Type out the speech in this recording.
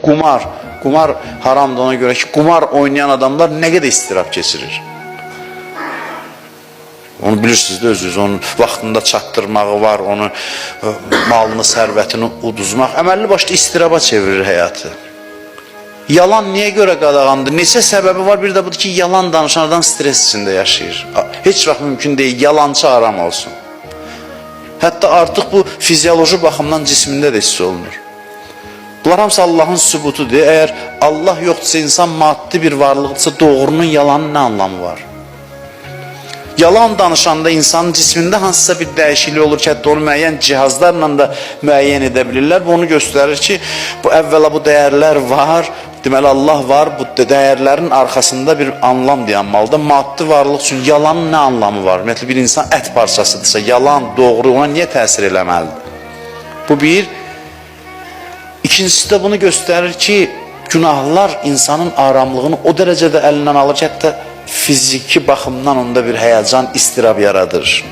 Qumar haramdır ona görə ki, qumar oynayan adamlar nə qədər istirab keçirir. Onu bilirsiniz də özünüz, onun vaxtında çatdırmağı var, onu malını, sərvətini uduzmaq. Əməlli başlı istiraba çevirir həyatı. Yalan niyə görə qadağandır? Neçə səbəbi var? Bir də budur ki, yalan danışan adam stres içində yaşayır. Heç vaxt mümkün deyil, yalancı aram olsun. Hətta artıq bu fizioloji baxımdan cismində də hiss olunur. Bunlar hamısı Allahın sübutudur. Əgər Allah yoxdursa, insan maddi bir varlıqdırsa, doğrunun, yalanın nə anlamı var? Yalan danışanda insanın cismində hansısa bir dəyişiklik olur ki, hətta onu müəyyən cihazlarla da müəyyən edə bilirlər. Bu onu göstərir ki, bu əvvəla bu dəyərlər var, deməli Allah var, bu dəyərlərin arxasında bir anlam dayanmalıdır. Maddi varlıq üçün yalanın nə anlamı var? Ümumiyyətlə bir insan ət parçasıdırsa, yalan, doğru ona niyə təsir eləməlidir? Bu bir. İkincisi də bunu göstərir ki, günahlar insanın aramlığını o dərəcədə əlindən alır ki, hətta fiziki baxımdan onda bir həyəcan, istirab yaradır.